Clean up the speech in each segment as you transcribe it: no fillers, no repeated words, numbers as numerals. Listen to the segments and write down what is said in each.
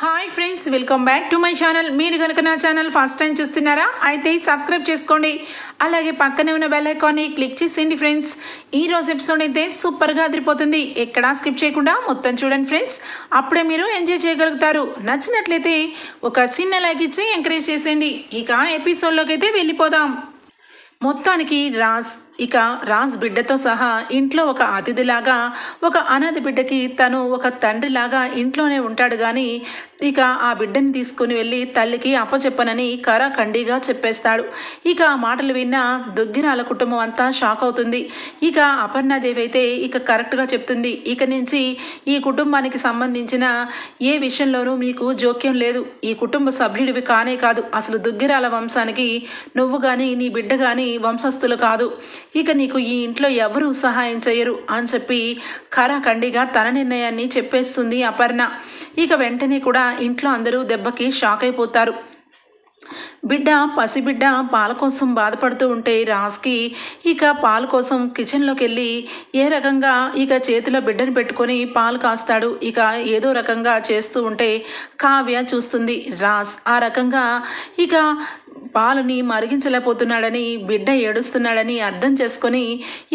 Hi friends, welcome back to my channel. మీరు కనుక నా ఛానల్ ఫస్ట్ టైం చూస్తున్నారా అయితే సబ్స్క్రైబ్ చేసుకోండి. అలాగే పక్కనే ఉన్న బెల్ ఐకాన్ని క్లిక్ చేసేయండి ఫ్రెండ్స్. ఈ రోజు ఎపిసోడ్ అయితే సూపర్గా అదిరిపోతుంది. ఎక్కడా స్కిప్ చేయకుండా మొత్తం చూడండి ఫ్రెండ్స్, అప్పుడే మీరు ఎంజాయ్ చేయగలుగుతారు. నచ్చినట్లయితే ఒక చిన్న లైక్ ఇచ్చి ఎంకరేజ్ చేసేయండి. ఇక ఎపిసోడ్లోకి అయితే వెళ్ళిపోదాం. మొత్తానికి రాజ్ బిడ్డతో సహా ఇంట్లో ఒక అతిథిలాగా, ఒక అనాథ బిడ్డకి తను ఒక తండ్రిలాగా ఇంట్లోనే ఉంటాడు. కానీ ఇక ఆ బిడ్డని తీసుకుని వెళ్ళి తల్లికి అప్పచెప్పనని కరాఖండిగా చెప్పేస్తాడు. ఇక ఆ మాటలు విన్న దుగ్గిరాల కుటుంబం అంతా షాక్ అవుతుంది. ఇక అపర్ణాదేవి అయితే ఇక కరెక్ట్గా చెప్తుంది, ఇక నుంచి ఈ కుటుంబానికి సంబంధించిన ఏ విషయంలోనూ మీకు జోక్యం లేదు. ఈ కుటుంబ సభ్యుడివి కానే కాదు. అసలు దుగ్గిరాల వంశానికి నువ్వు కానీ నీ బిడ్డ కానీ వంశస్థులు కాదు. ఇక నీకు ఈ ఇంట్లో ఎవరూ సహాయం చేయరు అని చెప్పి ఖరాఖండిగా తన నిర్ణయాన్ని చెప్పేస్తుంది అపర్ణ. ఇక వెంటనే కూడా ఇంట్లో అందరూ దెబ్బకి షాక్ అయిపోతారు. పసిబిడ్డ పాల కోసం బాధపడుతూ ఉంటే రాజ్కి ఇక పాల కోసం కిచెన్లోకి వెళ్ళి ఏ రకంగా ఇక చేతిలో బిడ్డను పెట్టుకొని పాలు కాస్తాడు. ఇక ఏదో రకంగా చేస్తూ ఉంటే కావ్య చూస్తుంది. రాజ్ ఆ రకంగా ఇక పాలని మరిగించలేకపోతున్నాడని, బిడ్డ ఏడుస్తున్నాడని అర్థం చేసుకొని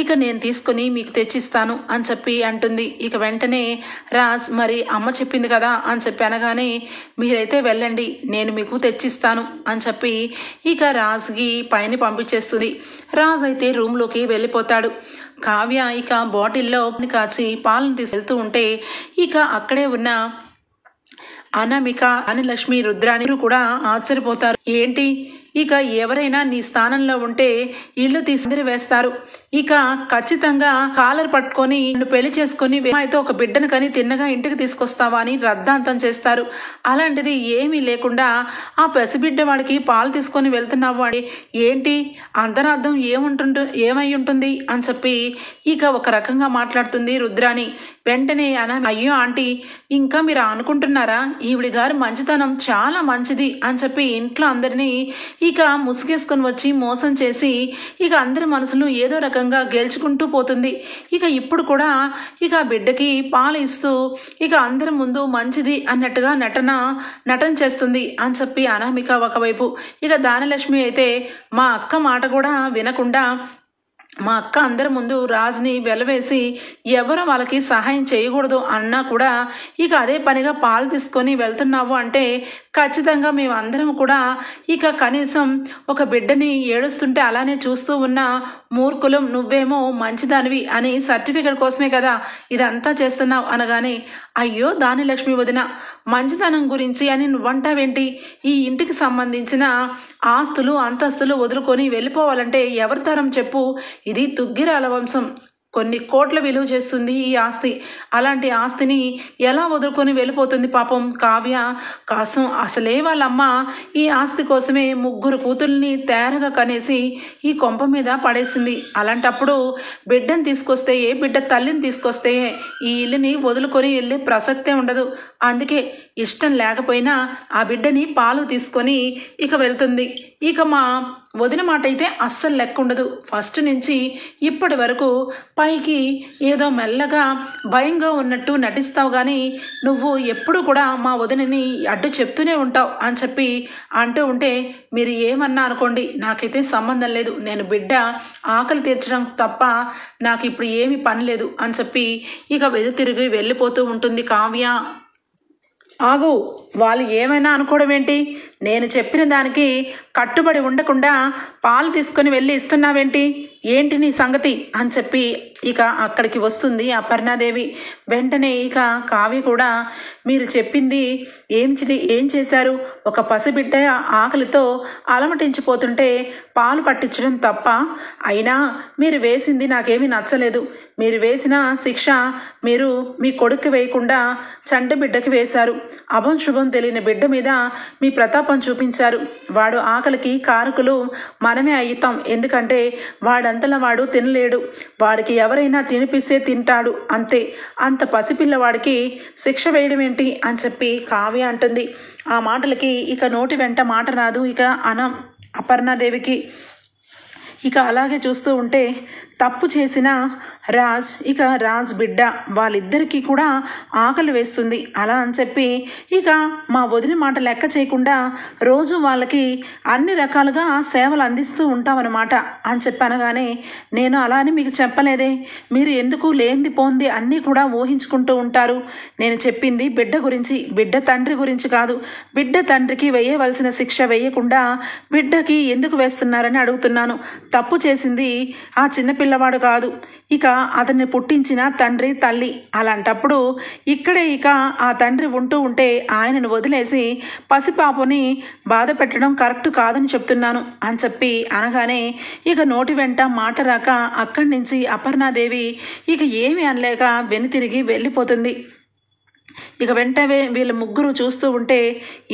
ఇక నేను తీసుకొని మీకు తెచ్చిస్తాను అని చెప్పి అంటుంది. ఇక వెంటనే రాజ్ మరి అమ్మ చెప్పింది కదా అని చెప్పి అనగానే మీరైతే వెళ్ళండి, నేను మీకు తెచ్చిస్తాను అని చెప్పి ఇక రాజ్కి పైన పంపించేస్తుంది. రాజ్ అయితే రూమ్లోకి వెళ్ళిపోతాడు. కావ్య ఇక బాటిల్లో కాచి పాలను తీసుకెళ్తూ ఉంటే ఇక అక్కడే ఉన్న అనామిక, అనలక్ష్మి, రుద్రాణి కూడా ఆశ్చర్యపోతారు. ఏంటి ఇక ఎవరైనా నీ స్థానంలో ఉంటే ఇల్లు తీసుకుని వేస్తారు. ఇక ఖచ్చితంగా కాలర్ పట్టుకొని నిన్ను పెళ్లి చేసుకుని అయితే ఒక బిడ్డను కని తిన్నగా ఇంటికి తీసుకొస్తావా అని రద్దాంతం చేస్తారు. అలాంటిది ఏమీ లేకుండా ఆ పసిబిడ్డ వాడికి పాలు తీసుకొని వెళ్తున్నావు అని ఏంటి అంతరార్థం ఏమై ఉంటుంది అని చెప్పి ఇక ఒక రకంగా మాట్లాడుతుంది రుద్రాణి. వెంటనే అయ్యో ఆంటీ, ఇంకా మీరు అనుకుంటున్నారా ఈవిడి గారు మంచితనం చాలా మంచిది అని చెప్పి ఇంట్లో అందరినీ ఇక ముసుగేసుకొని వచ్చి మోసం చేసి ఇక అందరి మనసులు ఏదో రకంగా గెలుచుకుంటూ పోతుంది. ఇక ఇప్పుడు కూడా ఇక బిడ్డకి పాలు ఇస్తూ ఇక అందరి ముందు మంచిది అన్నట్టుగా నటన చేస్తుంది అని చెప్పి అనామిక ఒకవైపు, ఇక దానలక్ష్మి అయితే మా అక్క మాట కూడా వినకుండా మా అక్క అందరి ముందు రాజ్ని వెలవేసి ఎవరో వాళ్ళకి సహాయం చేయకూడదు అన్నా కూడా ఇక అదే పనిగా పాలు తీసుకొని వెళ్తున్నావు అంటే ఖచ్చితంగా మేమందరం కూడా ఇక కనీసం ఒక బిడ్డని ఏడుస్తుంటే అలానే చూస్తూ ఉన్న మూర్ఖులం, నువ్వేమో మంచిదానివి అని సర్టిఫికెట్ కోసమే కదా ఇదంతా చేస్తున్నావు అనగానే అయ్యో దానిలక్ష్మి వదిన, మంచితనం గురించి అని నువ్వంటావేంటి? ఈ ఇంటికి సంబంధించిన ఆస్తులు అంతస్తులు వదులుకొని వెళ్ళిపోవాలంటే ఎవరి తరం చెప్పు? ఇది దుగ్గిరాల వంశం, కొన్ని కోట్ల విలువ చేస్తుంది ఈ ఆస్తి. అలాంటి ఆస్తిని ఎలా వదులుకొని వెళ్ళిపోతుంది పాపం కావ్య కోసం? అసలే వాళ్ళమ్మ ఈ ఆస్తి కోసమే 3 కూతుల్ని తేరగా కనేసి ఈ కొంప మీద పడేసింది. అలాంటప్పుడు బిడ్డను తీసుకొస్తే, ఏ బిడ్డ తల్లిని తీసుకొస్తే ఈ ఇల్లుని వదులుకొని వెళ్ళే ప్రసక్తే ఉండదు. అందుకే ఇష్టం లేకపోయినా ఆ బిడ్డని పాలు తీసుకొని ఇక వెళ్తుంది. ఇక మా వదిన మాట అయితే అస్సలు లెక్క ఉండదు. ఫస్ట్ నుంచి ఇప్పటి వరకు పైకి ఏదో మెల్లగా భయంగా ఉన్నట్టు నటిస్తావు, కానీ నువ్వు ఎప్పుడు కూడా మా వదినని అడ్డు చెప్తూనే ఉంటావు అని చెప్పి అంటూ ఉంటే మీరు ఏమన్నా అనుకోండి, నాకైతే సంబంధం లేదు. నేను బిడ్డ ఆకలి తీర్చడం తప్ప నాకు ఇప్పుడు ఏమీ పని లేదు అని చెప్పి ఇక వెనుతిరిగి వెళ్ళిపోతూ ఉంటుంది కావ్య. ఆగు, వాళ్ళు ఏమైనా అనుకోవడం ఏంటి? నేను చెప్పిన దానికి కట్టుబడి ఉండకుండా పాలు తీసుకొని వెళ్ళి ఇస్తున్నావేంటి? ఏంటి నీ సంగతి అని చెప్పి ఇక అక్కడికి వస్తుంది అపర్ణాదేవి. వెంటనే ఇక కావ్య కూడా మీరు చెప్పింది ఏం చేశారు? ఒక పసిబిడ్డ ఆకలితో అలమటించిపోతుంటే పాలు పట్టించడం తప్ప? అయినా మీరు వేసింది నాకేమీ నచ్చలేదు. మీరు వేసిన శిక్ష మీరు మీ కొడుకు వేయకుండా చంటి బిడ్డకి వేశారు. అభం శుభం తెలియని బిడ్డ మీద మీ ప్రతాపం చూపించారు. వాడు ఆకలికి కారకులు మనమే అయ్యుతాం. ఎందుకంటే వాడంతలా వాడు తినలేడు. వాడికి ఎవరైనా తినిపిస్తే తింటాడు, అంతే. అంత పసిపిల్లవాడికి శిక్ష వేయడం ఏంటి అని చెప్పి కావ్య అంటుంది. ఆ మాటలకి ఇక నోటి వెంట మాట రాదు ఇక అపర్ణాదేవికి. ఇక అలాగే చూస్తూ ఉంటే తప్పు చేసిన రాజ్ ఇక రాజ్ బిడ్డ వాళ్ళిద్దరికీ కూడా ఆకలి వేస్తుంది. అలా అని చెప్పి ఇక మా వదిన మాట లెక్క చేయకుండా రోజు వాళ్ళకి అన్ని రకాలుగా సేవలు అందిస్తూ ఉంటామన్నమాట అని చెప్పనగానే, నేను అలా అని మీకు చెప్పలేదే, మీరు ఎందుకు లేనిది పోంది అన్నీ కూడా ఊహించుకుంటూ ఉంటారు. నేను చెప్పింది బిడ్డ గురించి, బిడ్డ తండ్రి గురించి కాదు. బిడ్డ తండ్రికి వేయవలసిన శిక్ష వేయకుండా బిడ్డకి ఎందుకు వేస్తున్నారని అడుగుతున్నాను. తప్పు చేసింది ఆ చిన్నపిల్లవాడు కాదు, ఇక అతన్ని పుట్టించిన తండ్రి తల్లి. అలాంటప్పుడు ఇక్కడే ఇక ఆ తండ్రి ఉంటే ఆయనను వదిలేసి పసిపాపని బాధ పెట్టడం కరెక్ట్ కాదని చెప్తున్నాను అని చెప్పి అనగానే ఇక నోటి వెంట మాట రాక అక్కడి నుంచి అపర్ణాదేవి ఇక ఏమీ అనలేక వెనుతిరిగి వెళ్ళిపోతుంది. ఇక వెంటనే వీళ్ళ ముగ్గురు చూస్తూ ఉంటే,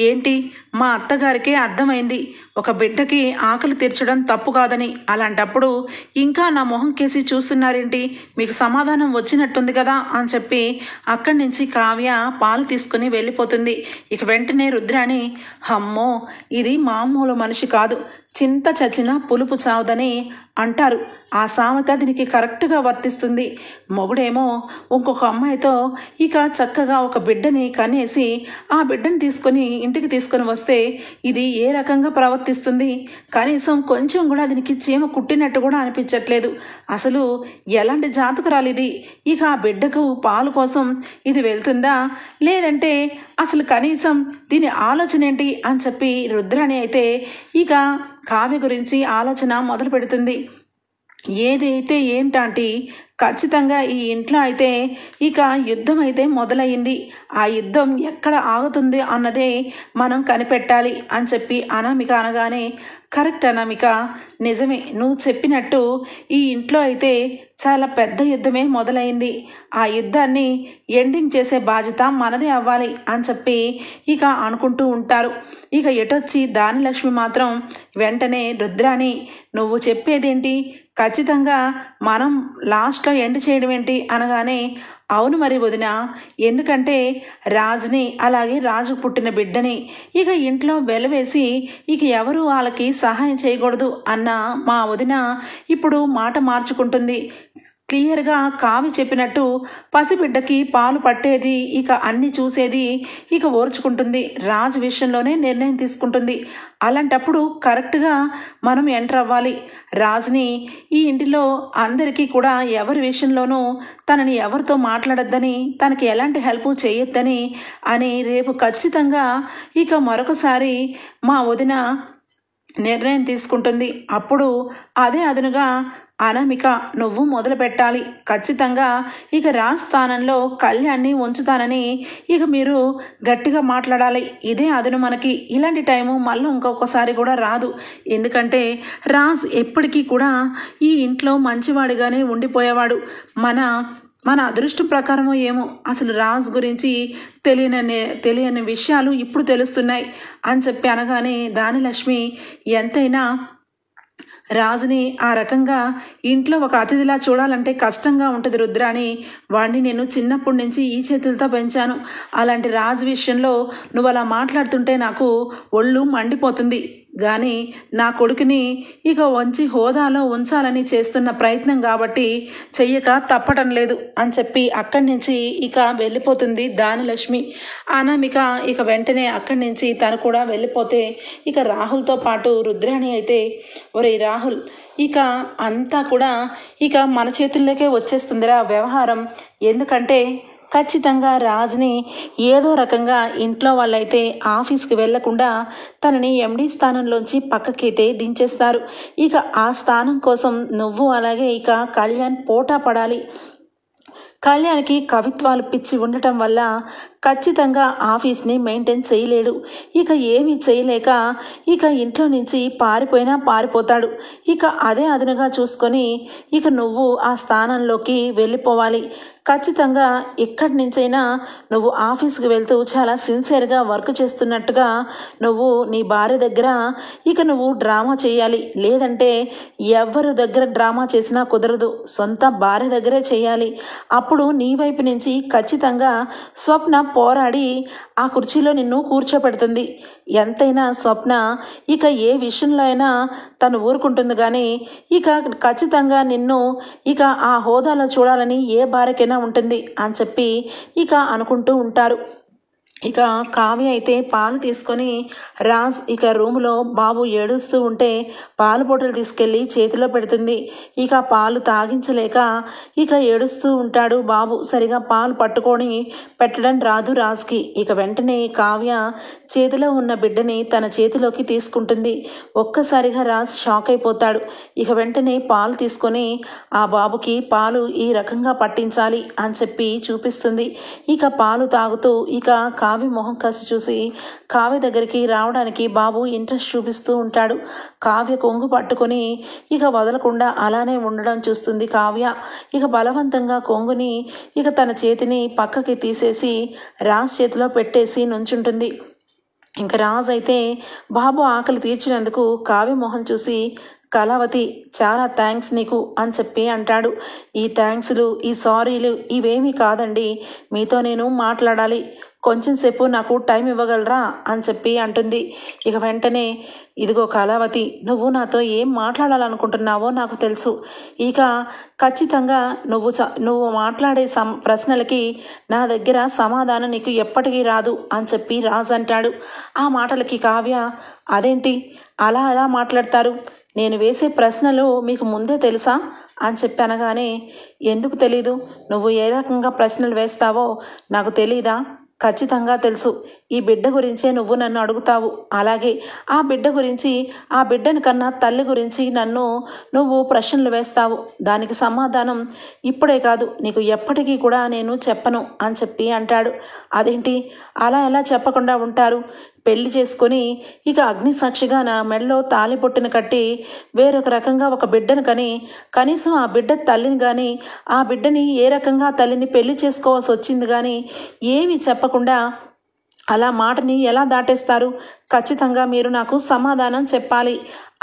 ఏంటి మా అత్తగారికే అర్థమైంది ఒక బిడ్డకి ఆకలి తీర్చడం తప్పు కాదని. అలాంటప్పుడు ఇంకా నా మొహం కేసి చూస్తున్నారేంటి, మీకు సమాధానం వచ్చినట్టుంది కదా అని చెప్పి అక్కడి నుంచి కావ్య పాలు తీసుకుని వెళ్ళిపోతుంది. ఇక వెంటనే రుద్రాణి, అమ్మో ఇది మామూలు మనిషి కాదు, చింత చచ్చిన పులుపు చావదని అంటారు. ఆ సామెత దీనికి కరెక్ట్గా వర్తిస్తుంది. మొగుడేమో ఇంకొక అమ్మాయితో ఇక చక్కగా ఒక బిడ్డని కనేసి ఆ బిడ్డని తీసుకొని ఇంటికి తీసుకొని వస్తే ఇది ఏ రకంగా ప్రవర్తిస్తుంది? కనీసం కొంచెం కూడా దీనికి చీమ కుట్టినట్టు కూడా అనిపించట్లేదు. అసలు ఎలాంటి జాతకురాలు ఇది? ఇక ఆ బిడ్డకు పాలు కోసం ఇది వెళ్తుందా, లేదంటే అసలు కనీసం దీని ఆలోచన ఏంటి అని చెప్పి రుద్రాణి అయితే ఇక కావ్య గురించి ఆలోచన మొదలు పెడుతుంది. ఏదైతే ఏంటంటే ఖచ్చితంగా ఈ ఇంట్లో అయితే ఇక యుద్ధం అయితే మొదలయ్యింది. ఆ యుద్ధం ఎక్కడ ఆగుతుంది అన్నదే మనం కనిపెట్టాలి అని చెప్పి అనామిక అనగానే, కరెక్ట్ అనామిక, నిజమే, నువ్వు చెప్పినట్టు ఈ ఇంట్లో అయితే చాలా పెద్ద యుద్ధమే మొదలైంది. ఆ యుద్ధాన్ని ఎండింగ్ చేసే బాధ్యత మనదే అవ్వాలి అని చెప్పి ఇక అనుకుంటూ ఉంటారు. ఇక ఎటొచ్చి దానిలక్ష్మి మాత్రం వెంటనే, రుద్రాణి నువ్వు చెప్పేదేంటి, ఖచ్చితంగా మనం లాస్ట్లో ఎండ్ చేయడం ఏంటి అనగానే, అవును మరి వదిన, ఎందుకంటే రాజుని అలాగే రాజు పుట్టిన బిడ్డని ఇక ఇంట్లో వెలవేసి ఇక ఎవరు వాళ్ళకి సహాయం చేయకూడదు అన్న మా వదిన ఇప్పుడు మాట మార్చుకుంటుంది. క్లియర్గా కావి చెప్పినట్టు పసిబిడ్డకి పాలు పట్టేది ఇక అన్ని చూసేది ఇక ఓర్చుకుంటుంది. రాజు విషయంలోనే నిర్ణయం తీసుకుంటుంది. అలాంటప్పుడు కరెక్ట్గా మనం ఎంటర్ అవ్వాలి. రాజుని ఈ ఇంటిలో అందరికీ కూడా ఎవరి విషయంలోనూ తనని ఎవరితో మాట్లాడొద్దని, తనకి ఎలాంటి హెల్ప్ చేయొద్దని అని రేపు ఖచ్చితంగా ఇక మరొకసారి మా వదిన నిర్ణయం తీసుకుంటుంది. అప్పుడు అదే అదునుగా అనామిక నువ్వు మొదలు పెట్టాలి. ఖచ్చితంగా ఇక రాజ్ స్థానంలో కళ్యాణ్ని ఉంచుతానని ఇక మీరు గట్టిగా మాట్లాడాలి. ఇదే అదును మనకి. ఇలాంటి టైము మళ్ళీ ఇంకొకసారి కూడా రాదు. ఎందుకంటే రాజ్ ఎప్పటికీ కూడా ఈ ఇంట్లో మంచివాడిగానే ఉండిపోయేవాడు. మన అదృష్టం ప్రకారమో ఏమో అసలు రాజ్ గురించి తెలియని విషయాలు ఇప్పుడు తెలుస్తున్నాయి అని చెప్పి అనగానే దానిలక్ష్మి, ఎంతైనా రాజుని ఆ రకంగా ఇంట్లో ఒక అతిథిలా చూడాలంటే కష్టంగా ఉంటుంది రుద్రాణి. వాడిని నేను చిన్నప్పటి నుంచి ఈ చేతులతో పెంచాను. అలాంటి రాజు విషయంలో నువ్వు అలా మాట్లాడుతుంటే నాకు ఒళ్ళు మండిపోతుంది. కానీ నా కొడుకుని ఇక వంచి హోదాలో ఉంచాలని చేస్తున్న ప్రయత్నం కాబట్టి చెయ్యక తప్పటం లేదు అని చెప్పి అక్కడి నుంచి ఇక వెళ్ళిపోతుంది దానిలక్ష్మి. అనామిక ఇక వెంటనే అక్కడి నుంచి తను కూడా వెళ్ళిపోతే ఇక రాహుల్తో పాటు రుద్రాణి అయితే, ఒరే రాహుల్, ఇక అంతా కూడా ఇక మన చేతుల్లోకే వచ్చేస్తుందిరా వ్యవహారం. ఎందుకంటే ఖచ్చితంగా రాజ్ని ఏదో రకంగా ఇంట్లో వాళ్ళైతే ఆఫీస్కి వెళ్లకుండా తనని ఎండి స్థానంలోంచి పక్కకైతే దించేస్తారు. ఇక ఆ స్థానం కోసం నువ్వు అలాగే ఇక కళ్యాణ్ పోటా పడాలి. కళ్యాణ్కి కవిత్వాలు పిచ్చి ఉండటం వల్ల ఖచ్చితంగా ఆఫీస్ని మెయింటైన్ చేయలేడు. ఇక ఏమీ చేయలేక ఇక ఇంట్లో నుంచి పారిపోయినా పారిపోతాడు. ఇక అదే అదునుగా చూసుకొని ఇక నువ్వు ఆ స్థానంలోకి వెళ్ళిపోవాలి. ఖచ్చితంగా ఎక్కడి నుంచైనా నువ్వు ఆఫీస్కి వెళ్తూ చాలా సిన్సియర్గా వర్క్ చేస్తున్నట్టుగా నువ్వు నీ భార్య దగ్గర ఇక నువ్వు డ్రామా చేయాలి. లేదంటే ఎవరు దగ్గర డ్రామా చేసినా కుదరదు, సొంత భార్య దగ్గరే చేయాలి. అప్పుడు నీ వైపు నుంచి ఖచ్చితంగా స్వప్న పోరాడి ఆ కుర్చీలో నిన్ను కూర్చోపెడుతుంది. ఎంతైనా స్వప్న ఇక ఏ విషయంలో అయినా తను ఊరుకుంటుంది కానీ ఇక ఖచ్చితంగా నిన్ను ఇక ఆ హోదాలో చూడాలని ఏ భార్యకైనా ఉంటుంది అని చెప్పి ఇక అనుకుంటూ ఉంటారు. ఇక కావ్య అయితే పాలు తీసుకొని రాజ్ ఇక రూములో బాబు ఏడుస్తూ ఉంటే పాలు బాటిల్ తీసుకెళ్ళి చేతిలో పెడుతుంది. ఇక పాలు తాగించలేక ఇక ఏడుస్తూ ఉంటాడు బాబు. సరిగా పాలు పట్టుకొని పెట్టడం రాదు రాజ్కి. ఇక వెంటనే కావ్య చేతిలో ఉన్న బిడ్డని తన చేతిలోకి తీసుకుంటుంది. ఒక్కసారిగా రాజ్ షాక్ అయిపోతాడు. ఇక వెంటనే పాలు తీసుకొని ఆ బాబుకి పాలు ఈ రకంగా పట్టించాలి అని చెప్పి చూపిస్తుంది. ఇక పాలు తాగుతూ ఇక కావ్య మొహం కాసి చూసి కావ్య దగ్గరికి రావడానికి బాబు ఇంట్రెస్ట్ చూపిస్తూ ఉంటాడు. కావ్య కొంగు పట్టుకొని ఇక వదలకుండా అలానే ఉండడం చూస్తుంది కావ్య. ఇక బలవంతంగా కొంగుని ఇక తన చేతిని పక్కకి తీసేసి రాజ్ చేతిలో పెట్టేసి నుంచుంటుంది. ఇంకా రాజ్ అయితే బాబు ఆకలి తీర్చినందుకు కావ్య మొహం చూసి కళావతి చాలా థ్యాంక్స్ నీకు అని చెప్పి అంటాడు. ఈ థ్యాంక్స్లు ఈ సారీలు ఇవేమీ కాదండి, మీతో నేను మాట్లాడాలి, కొంచెం సేపు నాకు టైం ఇవ్వగలరా అని చెప్పి అంటుంది. ఇక వెంటనే ఇదిగో కళావతి, నువ్వు నాతో ఏం మాట్లాడాలనుకుంటున్నావో నాకు తెలుసు. ఇక ఖచ్చితంగా నువ్వు మాట్లాడే ప్రశ్నలకి నా దగ్గర సమాధానం నీకు ఎప్పటికీ రాదు అని చెప్పి రాజు అంటాడు. ఆ మాటలకి కావ్య అదేంటి అలా మాట్లాడతారు, నేను వేసే ప్రశ్నలు మీకు ముందే తెలుసా అని చెప్పి అనగానే ఎందుకు తెలీదు, నువ్వు ఏ రకంగా ప్రశ్నలు వేస్తావో నాకు తెలీదా, ఖచ్చితంగా తెలుసు. ఈ బిడ్డ గురించే నువ్వు నన్ను అడుగుతావు, అలాగే ఆ బిడ్డ గురించి ఆ బిడ్డని కన్నా తల్లి గురించి నువ్వు ప్రశ్నలు వేస్తావు. దానికి సమాధానం ఇప్పుడే కాదు నీకు ఎప్పటికీ కూడా నేను చెప్పను అని చెప్పి అంటాడు. అదేంటి అలా ఎలా చెప్పకుండా ఉంటారు, పెళ్లి చేసుకొని ఇక అగ్నిసాక్షిగా నా మెడలో తాలిపొట్టును కట్టి వేరొక రకంగా ఒక బిడ్డను కని కనీసం ఆ బిడ్డ తల్లిని కానీ ఆ బిడ్డని ఏ రకంగా తల్లిని పెళ్లి చేసుకోవాల్సి వచ్చింది కానీ ఏమీ చెప్పకుండా అలా మాటని ఎలా దాటేస్తారు, ఖచ్చితంగా మీరు నాకు సమాధానం చెప్పాలి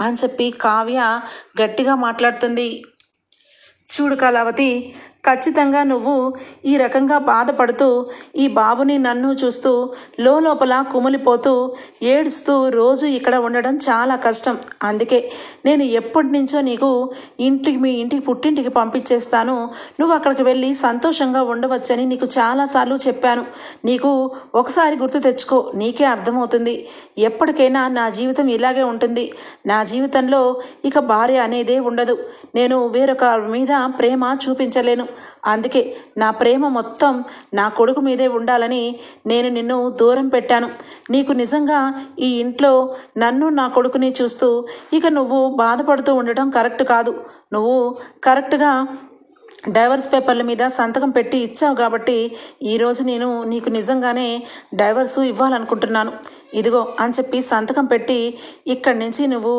అని చెప్పి కావ్య గట్టిగా మాట్లాడుతుంది. చూడు కళావతి, ఖచ్చితంగా నువ్వు ఈ రకంగా బాధపడుతూ ఈ బాబుని నన్ను చూస్తూ లోపల కుమిలిపోతూ ఏడుస్తూ రోజు ఇక్కడ ఉండడం చాలా కష్టం. అందుకే నేను ఎప్పటి నుంచో నీకు మీ ఇంటికి పుట్టింటికి పంపించేస్తాను, నువ్వు అక్కడికి వెళ్ళి సంతోషంగా ఉండవచ్చని నీకు చాలాసార్లు చెప్పాను. నీకు ఒకసారి గుర్తు తెచ్చుకో, నీకే అర్థమవుతుంది. ఎప్పటికైనా నా జీవితం ఇలాగే ఉంటుంది. నా జీవితంలో ఇక భార్య అనేదే ఉండదు. నేను వేరొక మీద ప్రేమ చూపించలేను. అందుకే నా ప్రేమ మొత్తం నా కొడుకు మీదే ఉండాలని నేను నిన్ను దూరం పెట్టాను. నీకు నిజంగా ఈ ఇంట్లో నన్ను నా కొడుకుని చూస్తూ ఇక నువ్వు బాధపడుతూ ఉండటం కరెక్ట్ కాదు. నువ్వు కరెక్ట్గా డైవర్స్ పేపర్ల మీద సంతకం పెట్టి ఇచ్చావు కాబట్టి ఈరోజు నేను నీకు నిజంగానే డైవర్సు ఇవ్వాలనుకుంటున్నాను. ఇదిగో అని చెప్పి సంతకం పెట్టి ఇక్కడి నుంచి నువ్వు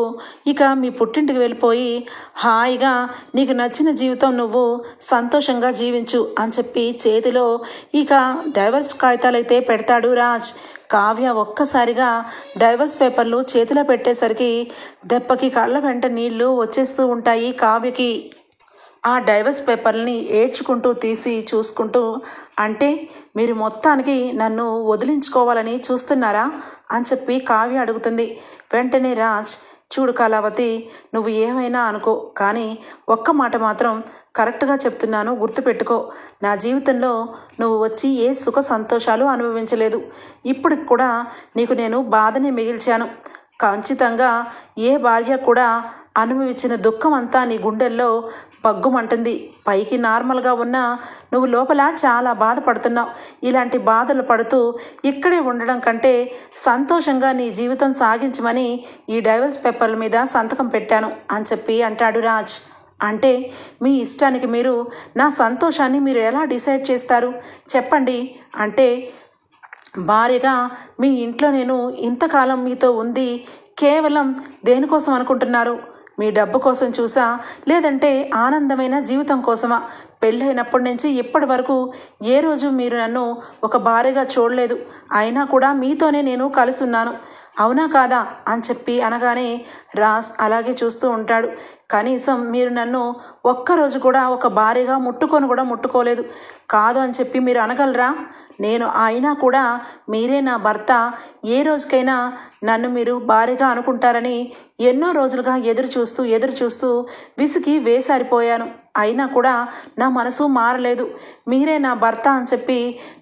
ఇక మీ పుట్టింటికి వెళ్ళిపోయి హాయిగా నీకు నచ్చిన జీవితం నువ్వు సంతోషంగా జీవించు అని చెప్పి చేతిలో ఇక డైవర్స్ కాగితాలైతే పెడతాడు రాజ్. కావ్య ఒక్కసారిగా డైవర్స్ పేపర్లు చేతిలో పెట్టేసరికి దెబ్బకి కళ్ళ వెంట నీళ్లు వచ్చేస్తూ ఉంటాయి కావ్యకి. ఆ డైవర్స్ పేపర్ని ఏడ్చుకుంటూ తీసి చూసుకుంటూ అంటే మీరు మొత్తానికి నన్ను వదిలించుకోవాలని చూస్తున్నారా అని చెప్పి కావ్య అడుగుతుంది. వెంటనే రాజ్ చూడు కళావతి, నువ్వు ఏమైనా అనుకో కానీ ఒక్క మాట మాత్రం కరెక్ట్గా చెప్తున్నాను, గుర్తుపెట్టుకో. నా జీవితంలో నువ్వు వచ్చి ఏ సుఖ సంతోషాలు అనుభవించలేదు. ఇప్పటికి కూడా నీకు నేను బాధనే మిగిల్చాను. ఖచ్చితంగా ఏ భార్య కూడా అనుభవించిన దుఃఖం అంతా నీ గుండెల్లో పగ్గుమంటుంది. పైకి నార్మల్గా ఉన్నా నువ్వు లోపల చాలా బాధపడుతున్నావు. ఇలాంటి బాధలు పడుతూ ఇక్కడే ఉండడం కంటే సంతోషంగా నీ జీవితం సాగించమని ఈ డైవర్స్ పేపర్ల మీద సంతకం పెట్టాను అని చెప్పి అంటాడు రాజ్. అంటే మీ ఇష్టానికి మీరు నా సంతోషాన్ని మీరు ఎలా డిసైడ్ చేస్తారు చెప్పండి. అంటే భార్యగా మీ ఇంట్లో నేను ఇంతకాలం మీతో ఉంది కేవలం దేనికోసం అనుకుంటున్నారు? మీ డబ్బు కోసం చూసా, లేదంటే ఆనందమైన జీవితం కోసమా? పెళ్ళైనప్పటి నుంచి ఇప్పటి వరకు ఏ రోజు మీరు నన్ను ఒక భార్యగా చూడలేదు. అయినా కూడా మీతోనే నేను కలిసి ఉన్నాను, అవునా కాదా అని చెప్పి అనగానే రాజ్ అలాగే చూస్తూ ఉంటాడు. కనీసం మీరు నన్ను ఒక్కరోజు కూడా ఒక భార్యగా ముట్టుకొని కూడా ముట్టుకోలేదు. కాదు అని చెప్పి మీరు అనగలరా? నేను అయినా కూడా మీరే నా భర్త, ఏ రోజుకైనా నన్ను మీరు భార్యగా అనుకుంటారని ఎన్నో రోజులుగా ఎదురు చూస్తూ విసిగి వేసారిపోయాను. అయినా కూడా నా మనసు మారలేదు. మీరే నా భర్త అని చెప్పి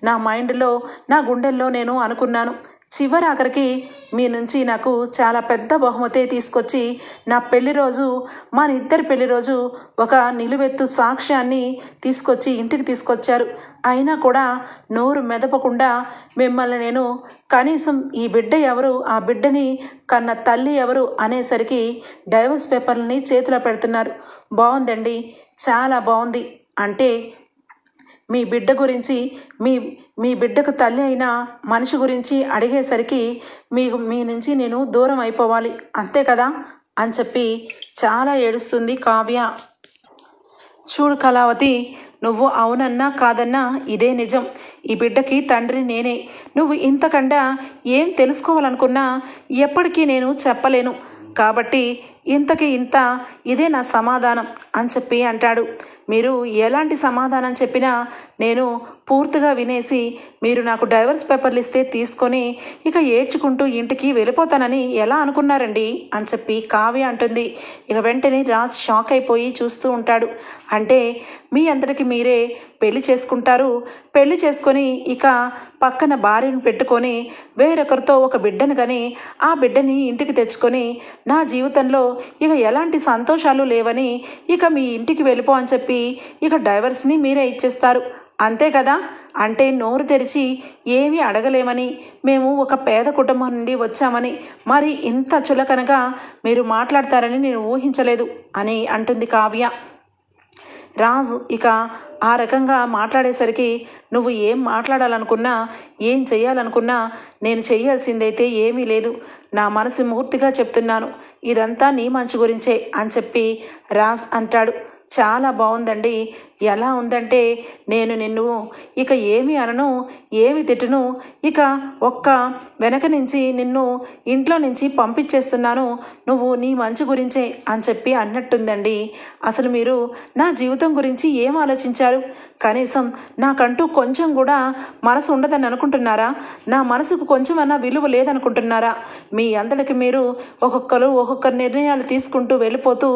నా మైండ్లో, నా గుండెల్లో నేను అనుకున్నాను. చివరాఖరికి మీ నుంచి నాకు చాలా పెద్ద బహుమతే తీసుకొచ్చి నా పెళ్లి రోజు, మన ఇద్దరి పెళ్లి రోజు ఒక నిలువెత్తు సాక్ష్యాన్ని తీసుకొచ్చి ఇంటికి తీసుకొచ్చారు. అయినా కూడా నోరు మెదపకుండా మిమ్మల్ని నేను కనీసం ఈ బిడ్డ ఎవరు, ఆ బిడ్డని కన్న తల్లి ఎవరు అనేసరికి డైవర్స్ పేపర్లని చేతిలో పెడుతున్నారు. బాగుందండి, చాలా బాగుంది. అంటే మీ బిడ్డ గురించి, మీ బిడ్డకు తల్లి అయిన మనిషి గురించి అడిగేసరికి మీ నుంచి నేను దూరం అయిపోవాలి, అంతే కదా అని చెప్పి చాలా ఏడుస్తుంది కావ్య. చూడు కళావతి, నువ్వు అవునన్నా కాదన్నా ఇదే నిజం. ఈ బిడ్డకి తండ్రి నేనే. నువ్వు ఇంతకండా ఏం తెలుసుకోవాలనుకున్నా ఎప్పటికీ నేను చెప్పలేను. కాబట్టి ఇంత ఇదే నా సమాధానం అని చెప్పి అంటాడు. మీరు ఎలాంటి సమాధానం చెప్పినా నేను పూర్తిగా వినేసి మీరు నాకు డైవర్స్ పేపర్లు ఇస్తే తీసుకొని ఇక ఏడ్చుకుంటూ ఇంటికి వెళ్ళిపోతానని ఎలా అనుకున్నారండి అని చెప్పి కావ్య అంటుంది. ఇక వెంటనే రాజ్ షాక్ అయిపోయి చూస్తూ ఉంటాడు. అంటే మీ అంతటికి మీరే పెళ్లి చేసుకుంటారు, పెళ్లి చేసుకొని ఇక పక్కన భార్యను పెట్టుకొని వేరొకరితో ఒక బిడ్డను కానీ ఆ బిడ్డని ఇంటికి తెచ్చుకొని నా జీవితంలో ఇక ఎలాంటి సంతోషాలు లేవని ఇక మీ ఇంటికి వెళ్ళిపో అని చెప్పి ఇక డైవర్స్ని మీరే ఇచ్చేస్తారు, అంతే కదా. అంటే నోరు తెరిచి ఏమీ అడగలేమని, మేము ఒక పేద కుటుంబం నుండి వచ్చామని, మరి ఇంత చులకనగా మీరు మాట్లాడతారని నేను ఊహించలేదు అని అంటుంది కావ్య. రాజు ఇక ఆ రకంగా మాట్లాడేసరికి నువ్వు ఏం మాట్లాడాలనుకున్నా, ఏం చెయ్యాలనుకున్నా నేను చెయ్యాల్సిందైతే ఏమీ లేదు. నా మనసు పూర్తిగా చెప్తున్నాను, ఇదంతా నీ మంచి గురించే అని చెప్పి రాజ్ అంటాడు. చాలా బాగుందండి. ఎలా ఉందంటే నేను నిన్ను ఇక ఏమి అనను, ఏమి తిట్టును, ఇక ఒక్క వెనక నుంచి నిన్ను ఇంట్లో నుంచి పంపించేస్తున్నాను, నువ్వు నీ మంచి గురించే అని చెప్పి అన్నట్టుందండి. అసలు మీరు నా జీవితం గురించి ఏం ఆలోచించారు? కనీసం నాకంటూ కొంచెం కూడా మనసు ఉండదని అనుకుంటున్నారా? నా మనసుకు కొంచెమన్నా విలువ లేదనుకుంటున్నారా? మీ అందరికి మీరు ఒక్కొక్క నిర్ణయాలు తీసుకుంటూ వెళ్ళిపోతూ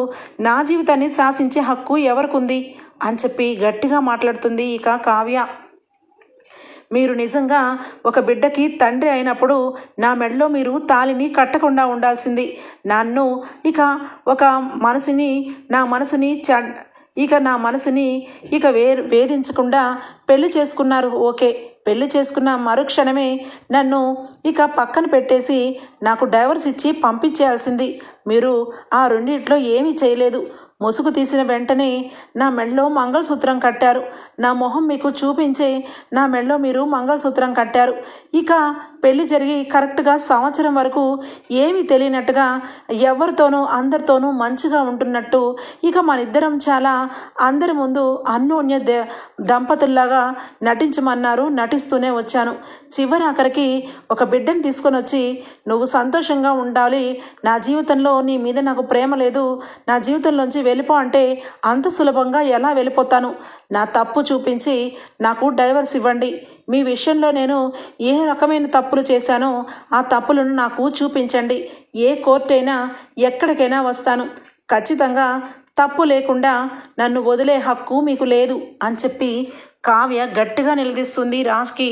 నా జీవితాన్ని శాసించే హక్కు ఎవరికి ఉంది అని చెప్పి గట్టిగా మాట్లాడుతుంది ఇక కావ్య. మీరు నిజంగా ఒక బిడ్డకి తండ్రి అయినప్పుడు నా మెడలో మీరు తాళిని కట్టకుండా ఉండాల్సింది. నన్ను ఇక ఒక మనసుని నా మనసుని ఇక వేధించకుండా పెళ్లి చేసుకున్నారు. ఓకే, పెళ్లి చేసుకున్న మరుక్షణమే నన్ను ఇక పక్కన పెట్టేసి నాకు డైవర్స్ ఇచ్చి పంపించేయాల్సింది. మీరు ఆ రెండిట్లో ఏమీ చేయలేదు. ముసుగు తీసిన వెంటనే నా మెడలో మంగళసూత్రం కట్టారు. నా మొహం మీకు చూపించే నా మెడలో మీరు మంగళసూత్రం కట్టారు. ఇక పెళ్లి జరిగి కరెక్ట్గా సంవత్సరం వరకు ఏమీ తెలియనట్టుగా ఎవరితోనూ అందరితోనూ మంచిగా ఉంటున్నట్టు ఇక మనిద్దరం చాలా అందరి ముందు అన్యోన్య దంపతుల్లాగా నటించమన్నారు. నటిస్తూనే వచ్చాను. చివరాఖరికి ఒక బిడ్డను తీసుకొని వచ్చి నువ్వు సంతోషంగా ఉండాలి, నా జీవితంలో నీ మీద నాకు ప్రేమ లేదు, నా జీవితంలోంచి వెళ్ళిపో అంటే అంత సులభంగా ఎలా వెళ్ళిపోతాను? నా తప్పు చూపించి నాకు డైవర్స్ ఇవ్వండి. మీ విషయంలో నేను ఏ రకమైన తప్పులు చేశానో ఆ తప్పులను నాకు చూపించండి. ఏ కోర్టైనా ఎక్కడికైనా వస్తాను. ఖచ్చితంగా తప్పు లేకుండా నన్ను వదిలే హక్కు మీకు లేదు అని చెప్పి కావ్య గట్టిగా నిలదీస్తుంది రాజ్కి.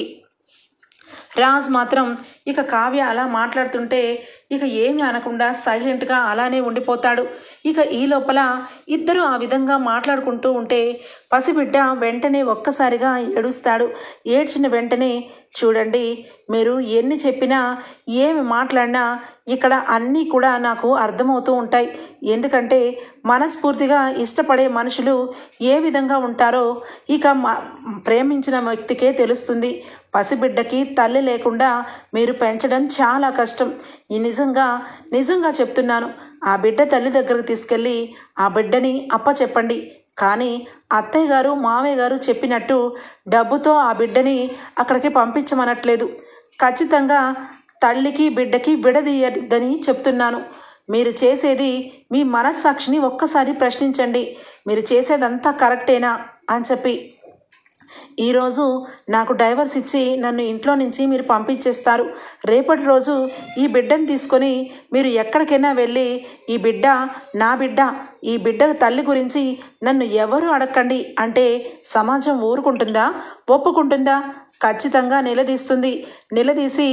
రాజ్ మాత్రం ఇక కావ్య అలా మాట్లాడుతుంటే ఇక ఏమి అనకుండా సైలెంట్గా అలానే ఉండిపోతాడు. ఇక ఈ లోపల ఇద్దరు ఆ విధంగా మాట్లాడుకుంటూ ఉంటే పసిబిడ్డ వెంటనే ఒక్కసారిగా ఏడుస్తాడు. ఏడ్చిన వెంటనే చూడండి, మీరు ఎన్ని చెప్పినా ఏమి మాట్లాడినా ఇక్కడ అన్నీ కూడా నాకు అర్థమవుతూ ఉంటాయి. ఎందుకంటే మనస్ఫూర్తిగా ఇష్టపడే మనుషులు ఏ విధంగా ఉంటారో ఇక ప్రేమించిన వ్యక్తికే తెలుస్తుంది. పసిబిడ్డకి తల్లి లేకుండా మీరు పెంచడం చాలా కష్టం. ఈ నిజంగా చెప్తున్నాను. ఆ బిడ్డ తల్లి దగ్గరకు తీసుకెళ్ళి ఆ బిడ్డని అప్పచెప్పండి. కానీ అత్తయ్య గారు మావయ్య గారు చెప్పినట్టు డబ్బుతో ఆ బిడ్డని అక్కడికి పంపించమనట్లేదు. ఖచ్చితంగా తల్లికి బిడ్డకి విడదీయదని చెప్తున్నాను. మీరు చేసేది మీ మనస్సాక్షిని ఒక్కసారి ప్రశ్నించండి. మీరు చేసేదంతా కరెక్టేనా అని చెప్పి ఈరోజు నాకు డైవర్స్ ఇచ్చి నన్ను ఇంట్లో నుంచి మీరు పంపించేస్తారు. రేపటి రోజు ఈ బిడ్డను తీసుకొని మీరు ఎక్కడికైనా వెళ్ళి ఈ బిడ్డ నా బిడ్డ, ఈ బిడ్డ తల్లి గురించి నన్ను ఎవరు అడగండి అంటే సమాజం ఊరుకుంటుందా, ఒప్పుకుంటుందా? ఖచ్చితంగా నిలదీస్తుంది. నిలదీసి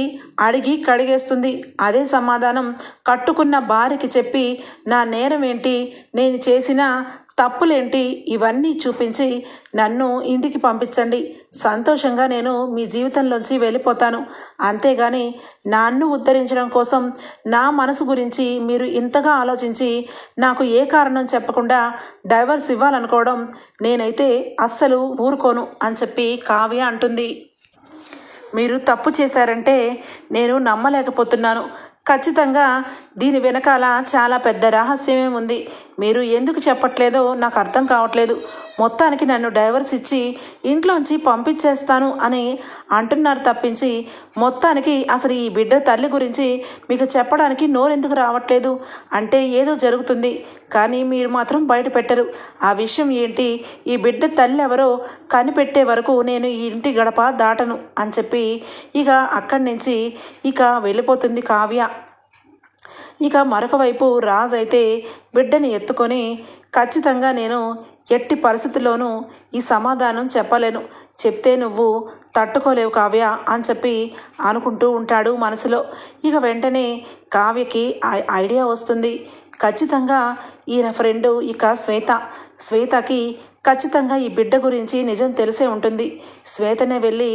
అడిగి కడిగేస్తుంది. అదే సమాధానం కట్టుకున్న భార్యకి చెప్పి నా నేరం ఏంటి, నేను చేసిన తప్పులేంటి ఇవన్నీ చూపించి నన్ను ఇంటికి పంపించండి, సంతోషంగా నేను మీ జీవితంలోంచి వెళ్ళిపోతాను. అంతేగాని నన్ను ఉద్ధరించడం కోసం నా మనసు గురించి మీరు ఇంతగా ఆలోచించి నాకు ఏ కారణం చెప్పకుండా డైవర్స్ ఇవ్వాలనుకోవడం నేనైతే అస్సలు ఊరుకోను అని చెప్పి కావ్య అంటుంది. మీరు తప్పు చేశారంటే నేను నమ్మలేకపోతున్నాను. ఖచ్చితంగా దీని వెనకాల చాలా పెద్ద రహస్యమే ఉంది. మీరు ఎందుకు చెప్పట్లేదో నాకు అర్థం కావట్లేదు. మొత్తానికి నన్ను డైవర్స్ ఇచ్చి ఇంట్లోంచి పంపించేస్తాను అని అంటున్నారు తప్పించి మొత్తానికి అసలు ఈ బిడ్డ తల్లి గురించి మీకు చెప్పడానికి నోరెందుకు రావట్లేదు? అంటే ఏదో జరుగుతుంది, కానీ మీరు మాత్రం బయట పెట్టరు. ఆ విషయం ఏంటి, ఈ బిడ్డ తల్లి ఎవరో కనిపెట్టే వరకు నేను ఈ ఇంటి గడప దాటను అని చెప్పి ఇక అక్కడి నుంచి ఇక వెళ్ళిపోతుంది కావ్య. ఇక మరొక వైపు రాజ్ అయితే బిడ్డని ఎత్తుకొని ఖచ్చితంగా నేను ఎట్టి పరిస్థితుల్లోనూ ఈ సమాధానం చెప్పలేను, చెప్తే నువ్వు తట్టుకోలేవు కావ్య అని చెప్పి అనుకుంటూ ఉంటాడు మనసులో. ఇక వెంటనే కావ్యకి ఐడియా వస్తుంది. ఖచ్చితంగా ఈయన ఫ్రెండు ఇక శ్వేతకి ఖచ్చితంగా ఈ బిడ్డ గురించి నిజం తెలిసే ఉంటుంది. శ్వేతనే వెళ్ళి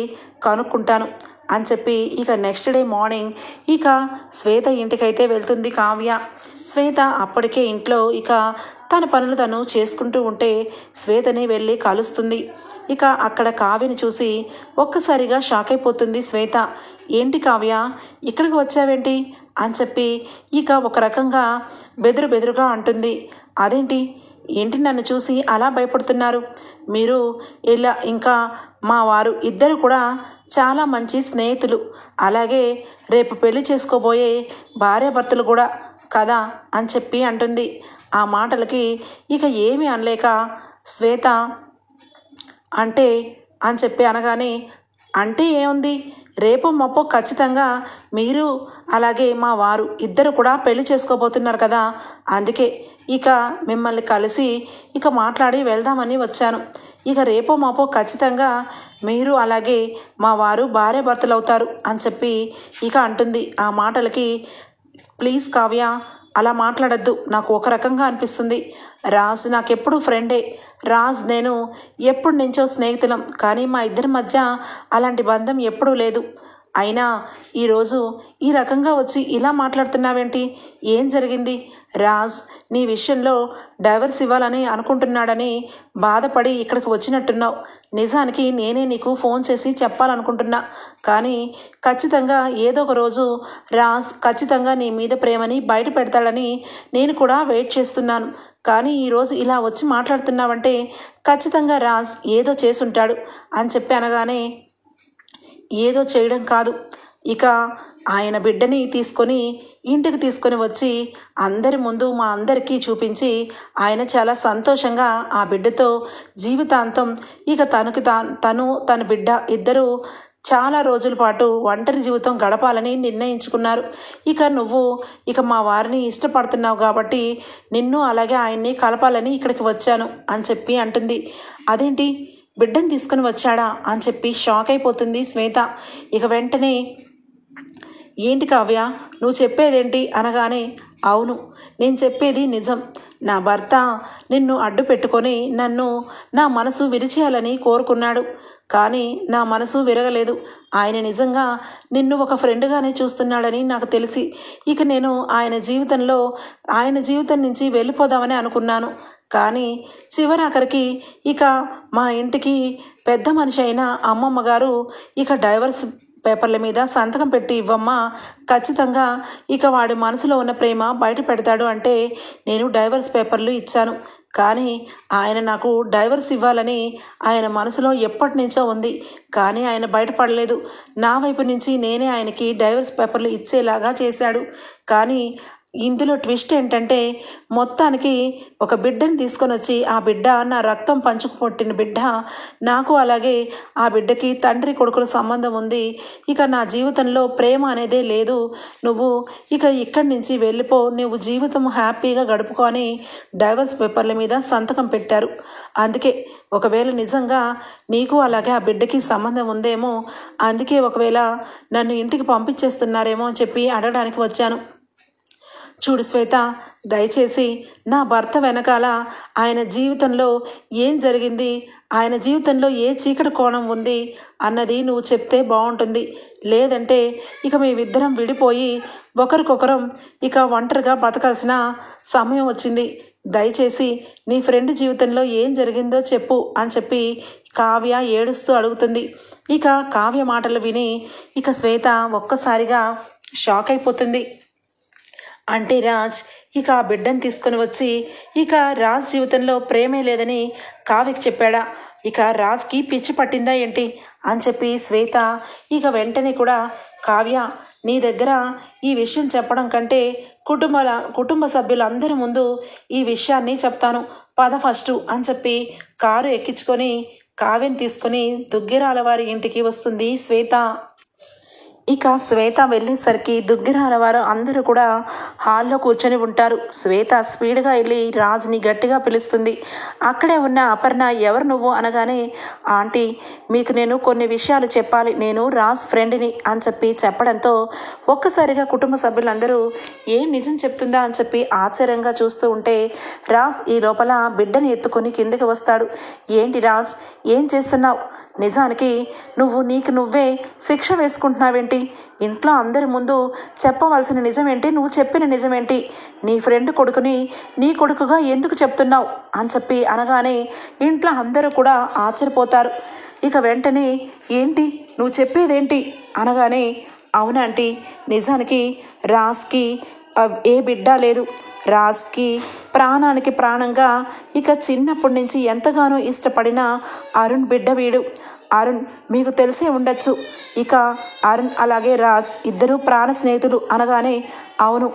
కనుక్కుంటాను అని చెప్పి ఇక నెక్స్ట్ డే మార్నింగ్ ఇక శ్వేత ఇంటికైతే వెళ్తుంది కావ్య. శ్వేత అప్పటికే ఇంట్లో ఇక తన పనులు తను చేసుకుంటూ ఉంటే శ్వేతని వెళ్ళి కలుస్తుంది. ఇక అక్కడ కావ్యని చూసి ఒక్కసారిగా షాక్ అయిపోతుంది శ్వేత. ఏంటి కావ్య, ఇక్కడికి వచ్చావేంటి అని చెప్పి ఇక ఒక రకంగా బెదురుగా అంటుంది. అదేంటి, ఏంటి నన్ను చూసి అలా భయపడుతున్నారు? మీరు ఇలా ఇంకా మా వారు ఇద్దరు కూడా చాలా మంచి స్నేహితులు, అలాగే రేపు పెళ్లి చేసుకోబోయే భార్యాభర్తలు కూడా కదా అని చెప్పి అంటుంది. ఆ మాటలకి ఇక ఏమీ అనలేక శ్వేత అంటే అని చెప్పి అనగానే, అంటే ఏముంది, రేపు మొప్పో ఖచ్చితంగా మీరు అలాగే మా వారు ఇద్దరు కూడా పెళ్లి చేసుకోబోతున్నారు కదా, అందుకే ఇక మిమ్మల్ని కలిసి ఇక మాట్లాడి వెళ్దామని వచ్చాను. ఇక రేపో మాపో ఖచ్చితంగా మీరు అలాగే మా వారు భార్యాభర్తలు అవుతారు అని చెప్పి ఇక అంటుంది. ఆ మాటలకి ప్లీజ్ కావ్య అలా మాట్లాడద్దు, నాకు ఒక రకంగా అనిపిస్తుంది. రాజ్ నాకెప్పుడు ఫ్రెండే, రాజ్ నేను ఎప్పటి నుంచో స్నేహితులం, కానీ మా ఇద్దరి మధ్య అలాంటి బంధం ఎప్పుడూ లేదు. అయినా ఈరోజు ఈ రకంగా వచ్చి ఇలా మాట్లాడుతున్నావేంటి, ఏం జరిగింది? రాజ్ నీ విషయంలో డైవర్స్ ఇవ్వాలని అనుకుంటున్నాడని బాధపడి ఇక్కడికి వచ్చినట్టున్నావు. నిజానికి నేనే నీకు ఫోన్ చేసి చెప్పాలనుకుంటున్నా, కానీ ఖచ్చితంగా ఏదో ఒక రోజు రాజ్ ఖచ్చితంగా నీ మీద ప్రేమని బయట పెడతాడని నేను కూడా వెయిట్ చేస్తున్నాను. కానీ ఈరోజు ఇలా వచ్చి మాట్లాడుతున్నావంటే ఖచ్చితంగా రాజ్ ఏదో చేసుంటాడు అని చెప్పి అనగానే, ఏదో చేయడం కాదు, ఇక ఆయన బిడ్డని తీసుకొని ఇంటికి తీసుకొని వచ్చి అందరి ముందు మా అందరికీ చూపించి ఆయన చాలా సంతోషంగా ఆ బిడ్డతో జీవితాంతం ఇక తను తన బిడ్డ ఇద్దరూ చాలా రోజుల పాటు ఒంటరి జీవితం గడపాలని నిర్ణయించుకున్నారు. ఇక నువ్వు ఇక మా వారిని ఇష్టపడుతున్నావు కాబట్టి నిన్ను అలాగే ఆయన్ని కలపాలని ఇక్కడికి వచ్చాను అని చెప్పి అంటుంది. అదేంటి, బిడ్డను తీసుకుని వచ్చాడా అని చెప్పి షాక్ అయిపోతుంది శ్వేత. ఇక వెంటనే ఏంటి కావ్య నువ్వు చెప్పేదేంటి అనగానే, అవును నేను చెప్పేది నిజం. నా భర్త నిన్ను అడ్డు పెట్టుకొని నన్ను నా మనసు విరిచేయాలని కోరుకున్నాడు, కానీ నా మనసు విరగలేదు. ఆయన నిజంగా నిన్ను ఒక ఫ్రెండ్గానే చూస్తున్నాడని నాకు తెలిసి ఇక నేను ఆయన జీవితం నుంచి వెళ్ళిపోదామని అనుకున్నాను. కానీ చివరాఖరికి ఇక మా ఇంటికి పెద్ద మనిషి అయిన అమ్మమ్మ గారు ఇక డైవర్స్ పేపర్ల మీద సంతకం పెట్టి ఇవ్వమ్మా, ఖచ్చితంగా ఇక వాడి మనసులో ఉన్న ప్రేమ బయట పెడతాడు అంటే నేను డైవర్స్ పేపర్లు ఇచ్చాను. కానీ ఆయన నాకు డైవర్స్ ఇవ్వాలని ఆయన మనసులో ఎప్పటి నుంచో ఉంది, కానీ ఆయన బయటపడలేదు. నా వైపు నుంచి నేనే ఆయనకి డైవర్స్ పేపర్లు ఇచ్చేలాగా చేశాడు. కానీ ఇందులో ట్విస్ట్ ఏంటంటే మొత్తానికి ఒక బిడ్డని తీసుకొని వచ్చి ఆ బిడ్డ నా రక్తం పంచుకు పుట్టిన బిడ్డ, నాకు అలాగే ఆ బిడ్డకి తండ్రి కొడుకుల సంబంధం ఉంది, ఇక నా జీవితంలో ప్రేమ అనేదే లేదు, నువ్వు ఇక ఇక్కడి నుంచి వెళ్ళిపో, నువ్వు జీవితం హ్యాపీగా గడుపుకొని డైవర్స్ పేపర్ల మీద సంతకం పెట్టారు. అందుకే ఒకవేళ నిజంగా నీకు అలాగే ఆ బిడ్డకి సంబంధం ఉందేమో, అందుకే ఒకవేళ నన్ను ఇంటికి పంపించేస్తున్నారేమో అని చెప్పి అడగడానికి వచ్చాను. చూడు శ్వేత, దయచేసి నా భర్త వెనకాల ఆయన జీవితంలో ఏం జరిగింది, ఆయన జీవితంలో ఏ చీకటి కోణం ఉంది అన్నది నువ్వు చెప్తే బాగుంటుంది. లేదంటే ఇక మేమిద్దరం విడిపోయి ఒకరికొకరం ఇక ఒంటరిగా బతకాల్సిన సమయం వచ్చింది. దయచేసి నీ ఫ్రెండ్ జీవితంలో ఏం జరిగిందో చెప్పు అని చెప్పి కావ్య ఏడుస్తూ అడుగుతుంది. ఇక కావ్య మాటలు విని ఇక శ్వేత ఒక్కసారిగా షాక్ అయిపోతుంది. అంటే రాజ్ ఇక ఆ బిడ్డను తీసుకొని వచ్చి ఇక రాజ్ జీవితంలో ప్రేమే లేదని కావ్యకి చెప్పాడా? ఇక రాజ్కి పిచ్చి పట్టిందా ఏంటి అని చెప్పి శ్వేత ఇక వెంటనే కూడా, కావ్య నీ దగ్గర ఈ విషయం చెప్పడం కంటే కుటుంబ సభ్యులందరి ముందు ఈ విషయాన్ని చెప్తాను, పద ఫస్ట్ అని చెప్పి కారు ఎక్కించుకొని కావ్యని తీసుకొని దుగ్గిరాల వారి ఇంటికి వస్తుంది శ్వేత. ఇక శ్వేత వెళ్ళేసరికి దుగ్గిరాల వారు అందరూ కూడా హాల్లో కూర్చొని ఉంటారు. శ్వేత స్పీడ్గా వెళ్ళి రాజ్ని గట్టిగా పిలుస్తుంది. అక్కడే ఉన్న అపర్ణ ఎవరు నువ్వు అనగానే, ఆంటీ మీకు నేను కొన్ని విషయాలు చెప్పాలి, నేను రాజ్ ఫ్రెండ్ని అని చెప్పి చెప్పడంతో ఒక్కసారిగా కుటుంబ సభ్యులందరూ ఏం నిజం చెప్తుందా అని చెప్పి ఆశ్చర్యంగా చూస్తూ ఉంటే రాజ్ ఈ లోపల బిడ్డని ఎత్తుకొని కిందకి వస్తాడు. ఏంటి రాజ్ ఏం చేస్తున్నావు? నిజానికి నువ్వు నీకు నువ్వే శిక్ష వేసుకుంటున్నావేంటి? ఇంట్లో అందరి ముందు చెప్పవలసిన నిజమేంటి, నువ్వు చెప్పిన నిజమేంటి? నీ ఫ్రెండ్ కొడుకుని నీ కొడుకుగా ఎందుకు చెప్తున్నావు అని చెప్పి అనగానే ఇంట్లో అందరూ కూడా ఆశ్చర్యపోతారు. ఇక వెంటనే ఏంటి నువ్వు చెప్పేదేంటి అనగానే, అవునంటీ నిజానికి రాజ్కి ఏ బిడ్డ లేదు, రాజ్కి ప్రాణానికి ప్రాణంగా ఇక చిన్నప్పటి నుంచి ఎంతగానో ఇష్టపడిన అరుణ్ బిడ్డ వీడు. అరుణ్ మీకు తెలిసే ఉండొచ్చు. ఇక అరుణ్ అలాగే రాజ్ ఇద్దరు ప్రాణ స్నేహితులు అనగానే, అవును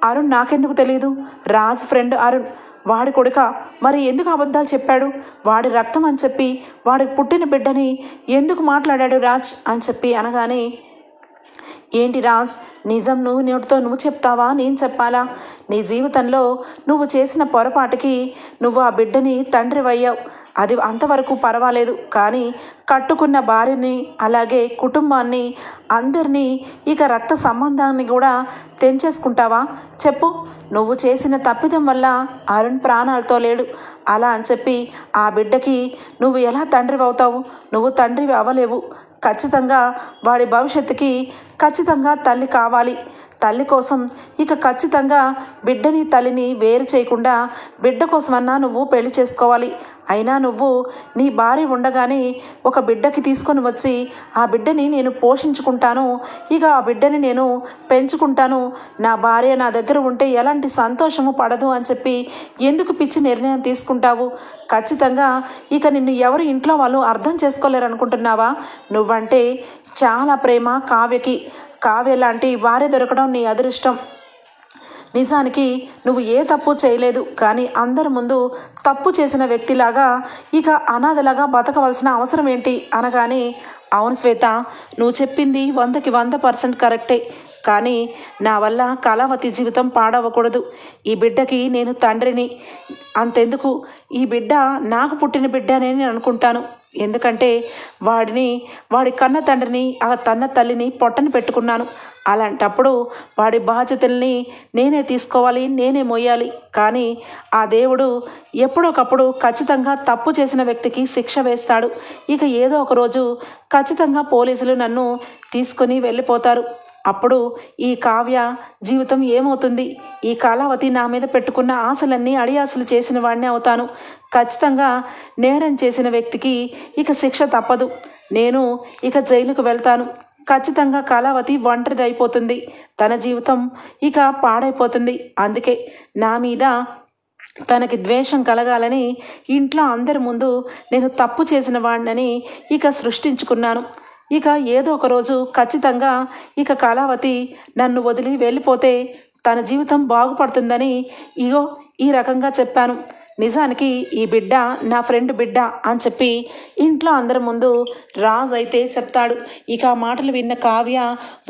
అరుణ్ నాకెందుకు తెలియదు, రాజ్ ఫ్రెండ్ అరుణ్, వాడి కొడుక, మరి ఎందుకు అబద్ధాలు చెప్పాడు, వాడి రక్తం అని చెప్పి వాడికి పుట్టిన బిడ్డని ఎందుకు మాట్లాడాడు రాజ్ అని చెప్పి అనగానే, ఏంటి రాజ్ నిజం నువ్వు నోటితో నువ్వు చెప్తావా నేను చెప్పాలా? నీ జీవితంలో నువ్వు చేసిన పొరపాటుకి నువ్వు ఆ బిడ్డని తండ్రివయ్యావు, అది అంతవరకు పర్వాలేదు, కానీ కట్టుకున్న భార్యని అలాగే కుటుంబాన్ని అందరినీ ఇక రక్త సంబంధాన్ని కూడా తెంచేసుకుంటావా? చెప్పు, నువ్వు చేసిన తప్పిదం వల్ల అరుణ్ ప్రాణాలతో లేడు, అలా అని చెప్పి ఆ బిడ్డకి నువ్వు ఎలా తండ్రివి అవుతావు? నువ్వు తండ్రివి అవ్వలేవు. ఖచ్చితంగా వాడి భవిష్యత్తుకి ఖచ్చితంగా తల్లి కావాలి. తల్లి కోసం ఇక ఖచ్చితంగా బిడ్డని తల్లిని వేరు చేయకుండా బిడ్డ కోసమన్నా నువ్వు పెళ్లి చేసుకోవాలి. అయినా నువ్వు నీ భార్య ఉండగానే ఒక బిడ్డకి తీసుకొని వచ్చి ఆ బిడ్డని నేను పోషించుకుంటాను, ఇక ఆ బిడ్డని నేను పెంచుకుంటాను, నా భార్య నా దగ్గర ఉంటే ఎలాంటి సంతోషము పడదు అని చెప్పి ఎందుకు పిచ్చి నిర్ణయం తీసుకుంటావు? ఖచ్చితంగా ఇక నిన్ను ఎవరు ఇంట్లో వాళ్ళు అర్థం చేసుకోలేరు అనుకుంటున్నావా? నువ్వంటే చాలా ప్రేమ కావ్యకి, కావ్య లాంటి భార్య దొరకడం నీ అదృష్టం. నిజానికి నువ్వు ఏ తప్పు చేయలేదు, కానీ అందరి ముందు తప్పు చేసిన వ్యక్తిలాగా ఇక అనాథలాగా బతకవలసిన అవసరం ఏంటి అనగానే, అవును శ్వేత నువ్వు చెప్పింది 100కి 100% కరెక్టే, కానీ నా వల్ల కళావతి జీవితం పాడవకూడదు. ఈ బిడ్డకి నేను తండ్రిని, అంతెందుకు ఈ బిడ్డ నాకు పుట్టిన బిడ్డనే నేను అనుకుంటాను. ఎందుకంటే వాడి కన్న తండ్రిని ఆ తన్న తల్లిని పొట్టని పెట్టుకున్నాను. అలాంటప్పుడు వాడి బాధ్యతల్ని నేనే తీసుకోవాలి, నేనే మోయాలి. కానీ ఆ దేవుడు ఎప్పుడొకప్పుడు ఖచ్చితంగా తప్పు చేసిన వ్యక్తికి శిక్ష వేస్తాడు. ఇక ఏదో ఒక రోజు ఖచ్చితంగా పోలీసులు నన్ను తీసుకొని వెళ్ళిపోతారు. అప్పుడు ఈ కావ్య జీవితం ఏమవుతుంది? ఈ కళావతి నా మీద పెట్టుకున్న ఆశలన్నీ అడియాసలు చేసిన వాడిని అవుతాను. ఖచ్చితంగా నేరం చేసిన వ్యక్తికి ఇక శిక్ష తప్పదు. నేను ఇక జైలుకు వెళ్తాను. ఖచ్చితంగా కళావతి ఒంటరిది అయిపోతుంది, తన జీవితం ఇక పాడైపోతుంది. అందుకే నా మీద తనకి ద్వేషం కలగాలని ఇంట్లో అందరి ముందు నేను తప్పు చేసిన వాడినని ఇక సృష్టించుకున్నాను. ఇక ఏదో ఒక రోజు ఖచ్చితంగా ఇక కళావతి నన్ను వదిలి వెళ్ళిపోతే తన జీవితం బాగుపడుతుందని ఇగో ఈ రకంగా చెప్పాను. నిజానికి ఈ బిడ్డ నా ఫ్రెండ్ బిడ్డ అని చెప్పి ఇంట్లో అందరి ముందు రాజు అయితే చెప్తాడు. ఇక ఆ మాటలు విన్న కావ్య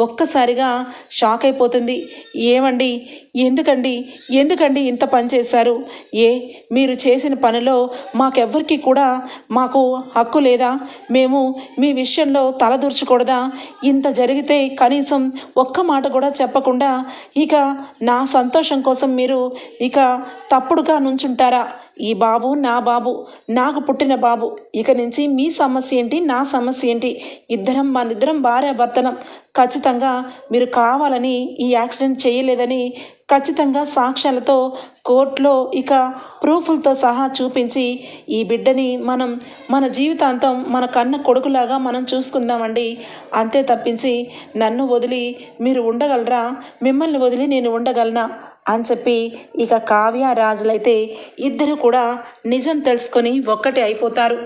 ఒక్కసారిగా షాక్ అయిపోతుంది. ఏమండి, ఎందుకండి ఇంత పని చేశారు? మీరు చేసిన పనిలో మాకెవ్వరికి కూడా మాకు హక్కు లేదా? మేము మీ విషయంలో తలదూర్చకూడదా? ఇంత జరిగితే కనీసం ఒక్క మాట కూడా చెప్పకుండా ఇక నా సంతోషం కోసం మీరు ఇక తప్పుడుగా నుంచుంటారా? ఈ బాబు నా బాబు, నాకు పుట్టిన బాబు. ఇక నుంచి మీ సమస్య ఏంటి, నా సమస్య ఏంటి? మనిద్దరం భార్యాభర్తలం. ఖచ్చితంగా మీరు కావాలని ఈ యాక్సిడెంట్ చేయలేదని ఖచ్చితంగా సాక్ష్యాలతో కోర్టులో ఇక ప్రూఫ్లతో సహా చూపించి ఈ బిడ్డని మన జీవితాంతం మన కన్న కొడుకులాగా మనం చూసుకుందామండి. అంతే తప్పించి నన్ను వదిలి మీరు ఉండగలరా? మిమ్మల్ని వదిలి నేను ఉండగలనా అని చెప్పి ఇక కావ్య రాజులైతే ఇద్దరు కూడా నిజం తెలుసుకొని ఒక్కటే అయిపోతారు.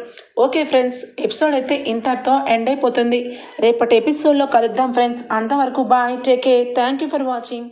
ఓకే ఫ్రెండ్స్, ఎపిసోడ్ అయితే ఇంతటితో ఎండ్ అయిపోతుంది. రేపటి ఎపిసోడ్లో కలుద్దాం ఫ్రెండ్స్. అంతవరకు bye, take care, thank you for watching.